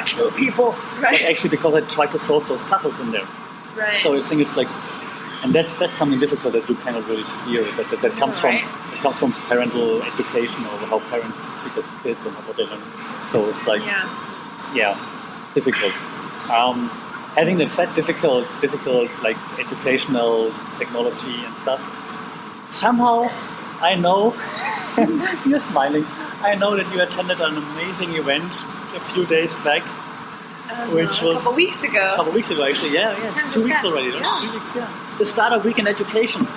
kill people. Right. But actually because I try to solve those puzzles in there. Right. So I think it's like, and that's something difficult that you cannot really steer. That comes from parental education or how parents treat their kids and what they learn. So it's like, difficult. Having that said, difficult like educational technology and stuff. Somehow, I know you're smiling. I know that you attended an amazing event a few days back. Which was a couple weeks ago. A couple weeks ago, actually, yeah. 2 weeks already, right? 3 weeks, yeah. The Startup Week in Education.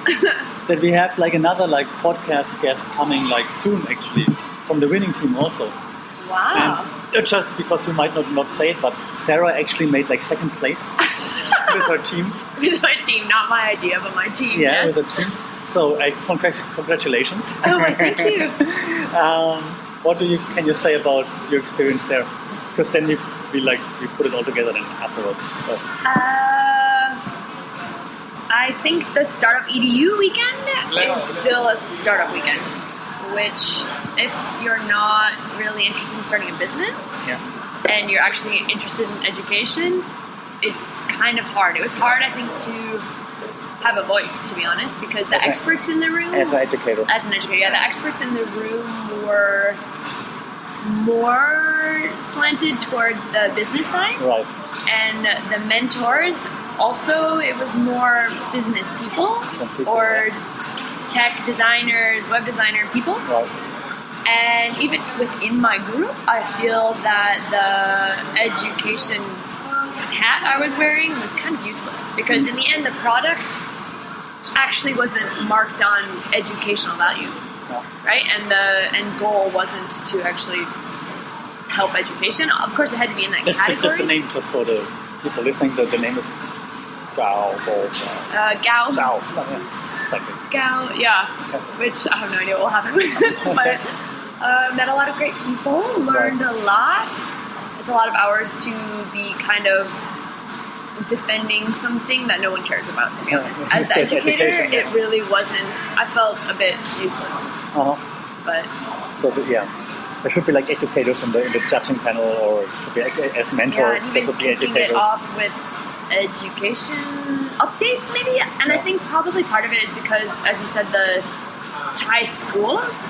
That we have like another like podcast guest coming like soon, actually, from the winning team also. Wow. And just because you might not say it, but Sarah actually made like second place with her team. With my team, not my idea, but my team. Yeah, yes. with her team. So congratulations. Oh, well, thank you. What can you say about your experience there? Because then we put it all together then afterwards. So. I think the Startup EDU weekend is still a startup weekend, which if you're not really interested in starting a business and you're actually interested in education, it's kind of hard. It was hard, I think, to have a voice, to be honest, because the experts in the room... As an educator, yeah. The experts in the room were more slanted toward the business side. Right. And the mentors, also, it was more business people or tech designers, web designer people. Right. And even within my group, I feel that the education hat I was wearing was kind of useless because in the end, the product actually wasn't marked on educational value. Right? And the end goal wasn't to actually help education. Of course, it had to be in that category. That's the name just for the people listening. The name is Gao. Gao. Exactly. Gao, yeah. Which I have no idea what will happen with. But met a lot of great people, learned a lot. It's a lot of hours to be kind of defending something that no one cares about, to be honest. As an educator, it really wasn't. I felt a bit useless. But there should be like educators in the judging panel, or should be as mentors. There should be educators. It off with education updates, maybe. And I think probably part of it is because, as you said, the Thai schools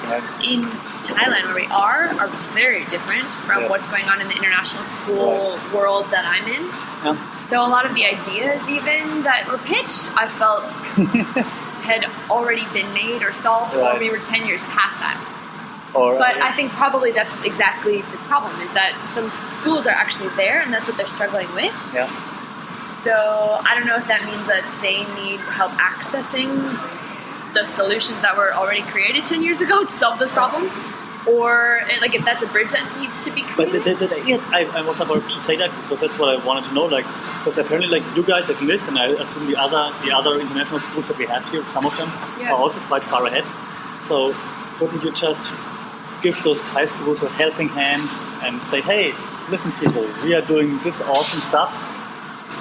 in Thailand, where we are very different from what's going on in the international school world that I'm in. Yeah. So a lot of the ideas even that were pitched, I felt had already been made or solved, or we were 10 years past that. But I think probably that's exactly the problem, is that some schools are actually there, and that's what they're struggling with. Yeah. So I don't know if that means that they need help accessing the solutions that were already created 10 years ago to solve those problems, or like if that's a bridge that needs to be created. But I was about to say that because that's what I wanted to know. Like, because apparently, like you guys at NIST, and I assume the other international schools that we have here, some of them are also quite far ahead. So couldn't you just give those Thai schools a helping hand and say, hey, listen, people, we are doing this awesome stuff.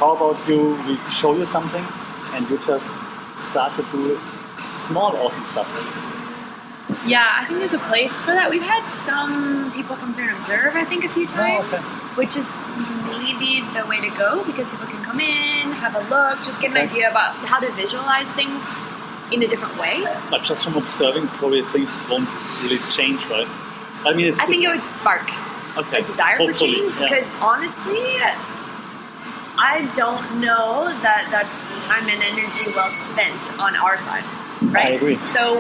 How about we show you something, and you just start to do small awesome stuff. Yeah, I think there's a place for that. We've had some people come through and observe, I think, a few times, which is maybe the way to go, because people can come in, have a look, just get an idea about how to visualize things in a different way. But just from observing, probably things won't really change, right? I mean, I think it would spark a desire for change, because honestly, I don't know that that's time and energy well spent on our side. Right? I agree. So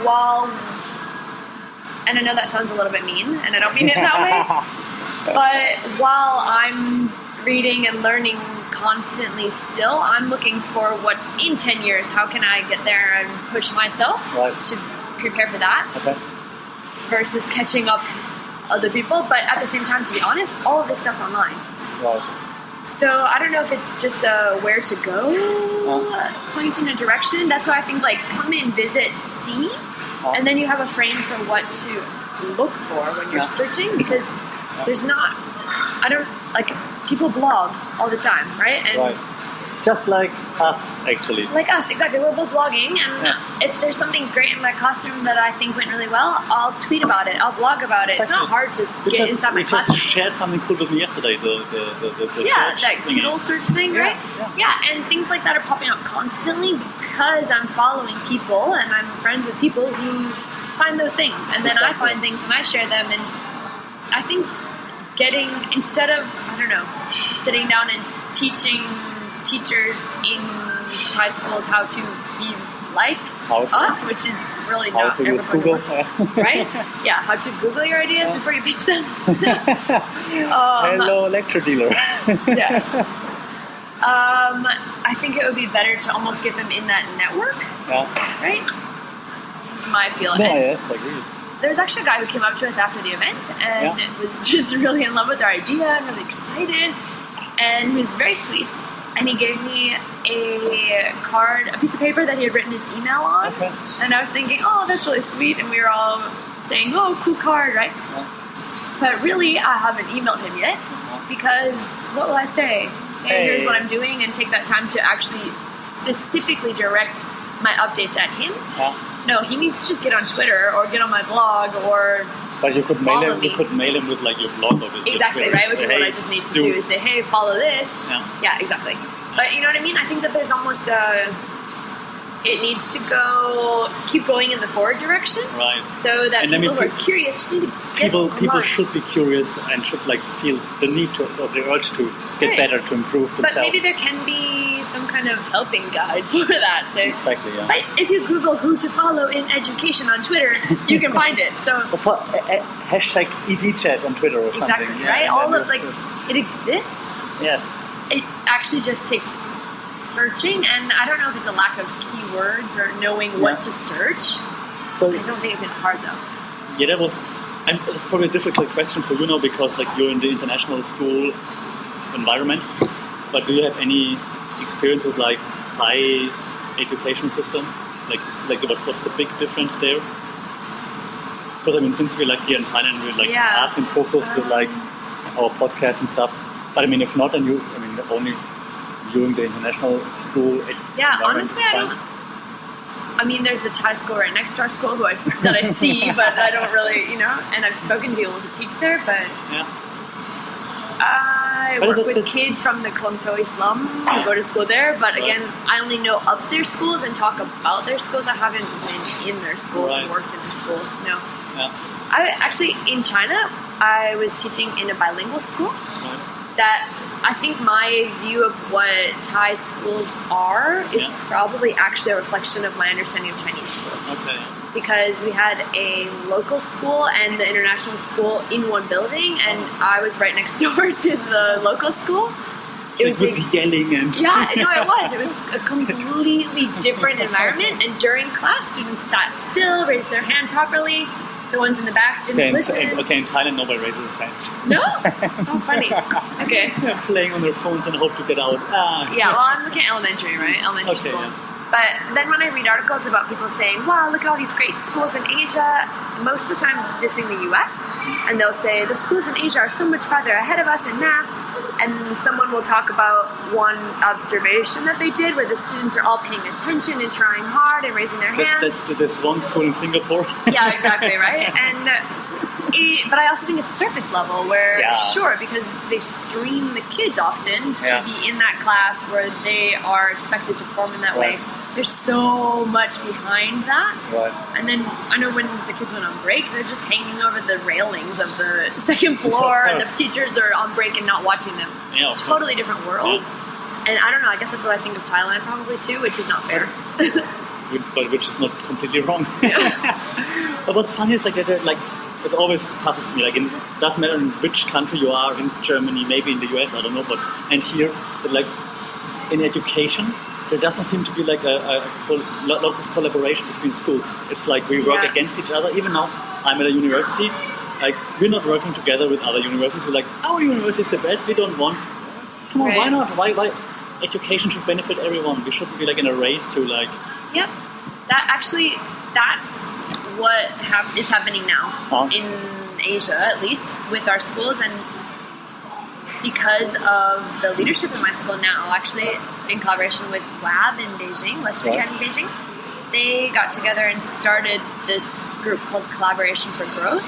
and I know that sounds a little bit mean, and I don't mean it that way, but while I'm reading and learning constantly still, I'm looking for what's in 10 years. How can I get there and push myself to prepare for that versus catching up other people. But at the same time, to be honest, all of this stuff's online. So I don't know if it's just a where to go point in a direction. That's why I think come in, visit, see, and then you have a frame for what to look for when you're searching, because there's not, people blog all the time, right? And Just like us, actually. Like us, exactly. We're both blogging, and if there's something great in my classroom that I think went really well, I'll tweet about it. I'll blog about it. Exactly. It's not hard to get inside my classroom. We just shared something cool with me yesterday. The that Kindle search thing, right? Yeah, and things like that are popping up constantly because I'm following people and I'm friends with people who find those things, and then I find things and I share them. And I think instead of sitting down and teaching teachers in Thai schools how to be like us, which is really not ever going to work, right? Yeah, how to Google your ideas before you pitch them. Hello, lecture dealer. Yes. I think it would be better to almost get them in that network, right? That's my feeling. Yes, I agree. There's actually a guy who came up to us after the event and was just really in love with our idea and really excited, and he was very sweet. And he gave me a piece of paper that he had written his email on. Okay. And I was thinking, oh, that's really sweet. And we were all saying, oh, cool card, right? Yeah. But really, I haven't emailed him yet because what will I say? Hey, here's what I'm doing, and take that time to actually specifically direct my updates at him. Yeah. No, he needs to just get on Twitter or get on my blog or. But you could mail him. You could mail him with like your blog or exactly right, which is what I just need to do is say, hey, follow this. Yeah, exactly. But you know what I mean? I think that there's almost it needs to keep going in the forward direction, right? So that people who are curious need to people should be curious and should like feel the need or the urge to get better, to improve themselves. But maybe there can be some kind of helping guide for that. So, exactly. Yeah. But if you Google who to follow in education on Twitter, you can find it. So hashtag EdTech on Twitter or something. Exactly. Right. All of it exists. Yes. It actually just takes searching, and I don't know if it's a lack of keywords or knowing what to search. So I don't think it's been hard though. Yeah, that's probably a difficult question for you now because like you're in the international school environment. But do you have any experience with like Thai education system? Like what's the big difference there? Because I mean, since we're like here in Thailand, we're like us in focus with like our podcasts and stuff. But I mean, if not, then only doing the international school. Honestly, I mean, there's a Thai school right next to our school that I see, but I don't really, and I've spoken to people who teach there, but I work with kids from the Klong Toi slum who go to school there, but again, I only know of their schools and talk about their schools. I haven't been in their schools and worked in their schools, no. Yeah. I actually, in China, I was teaching in a bilingual school. That I think my view of what Thai schools are is probably actually a reflection of my understanding of Chinese schools. Okay. Because we had a local school and the international school in one building, and I was right next door to the local school. It was like yelling and it was a completely different environment. And during class, students sat still, raised their hand properly. The ones in the back didn't listen. Okay, in Thailand, nobody raises his hands. No? Oh, funny. Okay. They're playing on their phones and hope to get out. Well, I'm looking at elementary, right? Elementary school. Yeah. But then when I read articles about people saying, wow, look at all these great schools in Asia, most of the time dissing the US, and they'll say, the schools in Asia are so much farther ahead of us in math, and someone will talk about one observation that they did where the students are all paying attention and trying hard and raising their hands. That's this one school in Singapore. Yeah, exactly, right? And but I also think it's surface level where, sure, because they stream the kids often to be in that class where they are expected to perform in that way. There's so much behind that. Right. And then I know when the kids went on break, they're just hanging over the railings of the second floor and the teachers are on break and not watching them. Yeah, totally different world. Yeah. And I don't know, I guess that's what I think of Thailand probably too, which is not fair. But which is not completely wrong. But what's funny is it always puzzles me. Like, it doesn't matter in which country you are, in Germany, maybe in the US, I don't know, and here, but like in education, there doesn't seem to be like lots of collaboration between schools. It's like we work against each other. Even now, I'm at a university. Like, we're not working together with other universities. We're like, our university is the best. We don't want. Come on, why not? Why? Education should benefit everyone. We shouldn't be like in a race to like. Yep. That's what is happening now in Asia, at least with our schools, and because of the leadership in my school now, actually in collaboration with WAB in Beijing, Western Academy Beijing, they got together and started this group called Collaboration for Growth,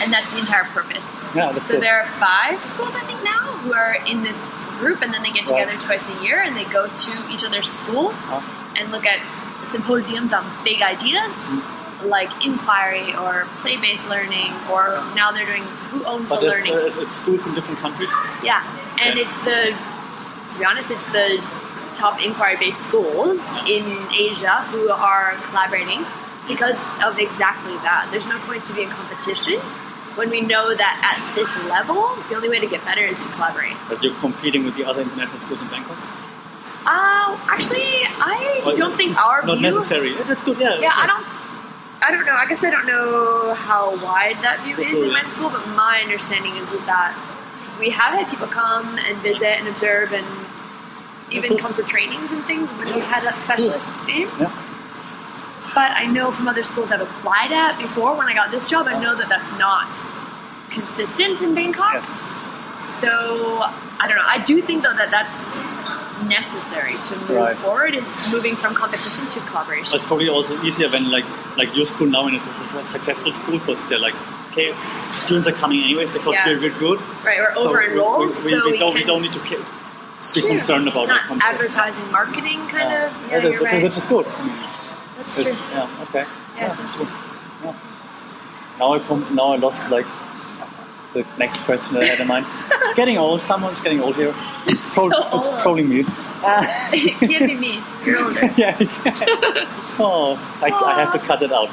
and that's the entire purpose. Yeah, that's so good. there are 5 schools, I think, now who are in this group, and then they get together twice a year, and they go to each other's schools and look at symposiums on big ideas, like inquiry or play-based learning, or now they're doing who owns the learning. It's schools in different countries? Yeah, and to be honest, it's the top inquiry-based schools in Asia who are collaborating because of exactly that. There's no point to be in competition when we know that at this level, the only way to get better is to collaborate. But you're competing with the other international schools in Bangkok? Actually, I don't think our not view... Not necessary. That's good, yeah. Yeah, I don't know. I guess I don't know how wide that view is in my school, but my understanding is that we have had people come and visit and observe and even come for trainings and things when we've had that specialists in. Yeah. But I know from other schools I've applied at before, when I got this job, I know that that's not consistent in Bangkok. Yes. So, I don't know. I do think, though, that that's necessary to move forward, is moving from competition to collaboration. It's probably also easier when, like your school now, and it's a successful school, because they're like, okay, students are coming anyways, because we're good. Right, we're over-enrolled, we don't need to be concerned about it. It's not advertising, marketing kind of. Yeah, you're right. Which is good. That's true. Yeah, okay. Yeah, it's interesting. Yeah. Now I lost the next question that I had in mind. Getting old. Someone's getting old here. It's probably me. It can't be me. You're older. Yeah. I have to cut it out.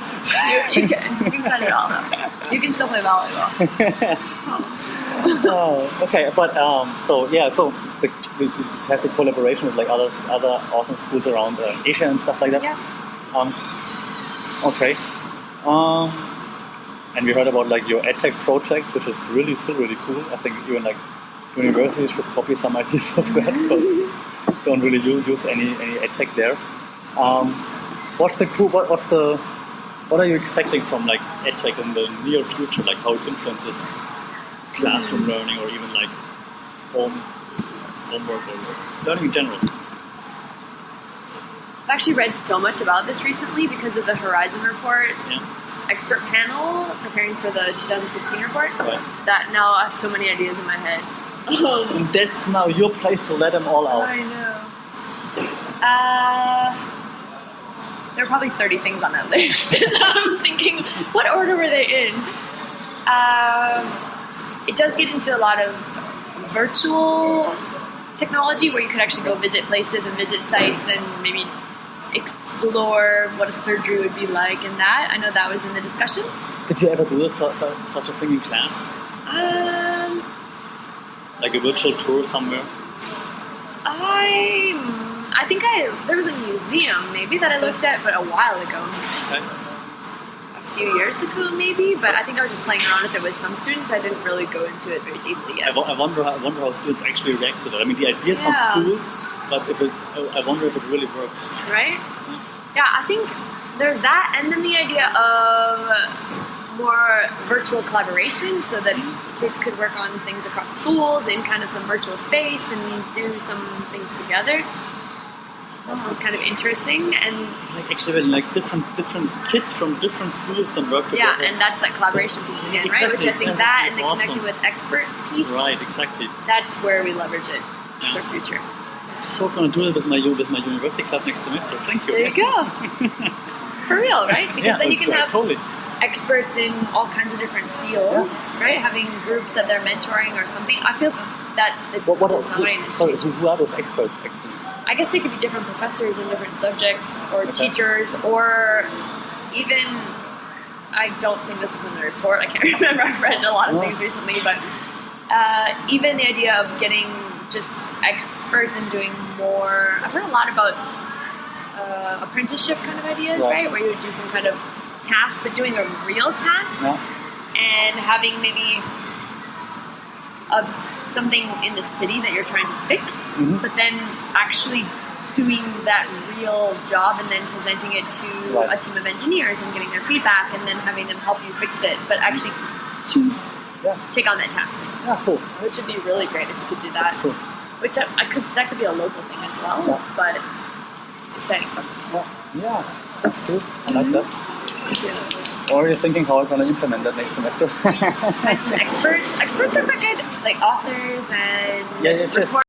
You can cut it all out. You can still play volleyball. Okay. But so we have the collaboration with like other awesome schools around Asia and stuff like that. Yeah. Okay. And we heard about like your EdTech projects, which is still really cool. I think even like universities should copy some ideas of that, because don't really use any EdTech there. What are you expecting from like EdTech in the near future? Like how it influences classroom learning, or even like homework or learning in general? I've actually read so much about this recently because of the Horizon report. Yeah. Expert panel preparing for the 2016 report, that now I have so many ideas in my head. And that's now your place to let them all out. I know. There are probably 30 things on that list. So I'm thinking, what order were they in? It does get into a lot of virtual technology where you could actually go visit places and visit sites and maybe explore what a surgery would be like in that. I know that was in the discussions. Did you ever do such a thing in class? Like a virtual tour somewhere? I think there was a museum maybe that I looked at, but a while ago. Okay. A few years ago maybe, but I think I was just playing around with it with some students. I didn't really go into it very deeply yet. I wonder how students actually react to that. I mean, the idea sounds cool, but I wonder if it really works. Right? Yeah, I think there's that, and then the idea of more virtual collaboration, so that kids could work on things across schools in kind of some virtual space and do some things together. That sounds kind of interesting, and like actually when like different kids from different schools and work together. Yeah, and that's that collaboration piece again, exactly. Right? Which I think that and the connecting with experts piece. Right, exactly. That's where we leverage it for future. So I'm going to do it with my university class next semester. Thank you. There you go. For real, right? Because then you can have experts in all kinds of different fields, right? Having groups that they're mentoring or something. I feel that the design is... Sorry, who are those experts actually? I guess they could be different professors in different subjects, or teachers, or even... I don't think this was in the report. I can't remember. I've read a lot of things recently, but even the idea of getting just experts and doing more... I've heard a lot about apprenticeship kind of ideas, right? Where you would do some kind of task, but doing a real task, and having maybe something in the city that you're trying to fix, but then actually doing that real job and then presenting it to a team of engineers and getting their feedback and then having them help you fix it, but actually to take on that task. Yeah, cool. Which would be really great if you could do that. That's cool. Which that could be a local thing as well, but it's exciting. Yeah, that's cool. I like that. Me too. Or are you thinking how I'm going to implement that next semester? Find some experts. Experts are quite good, like authors and reporters.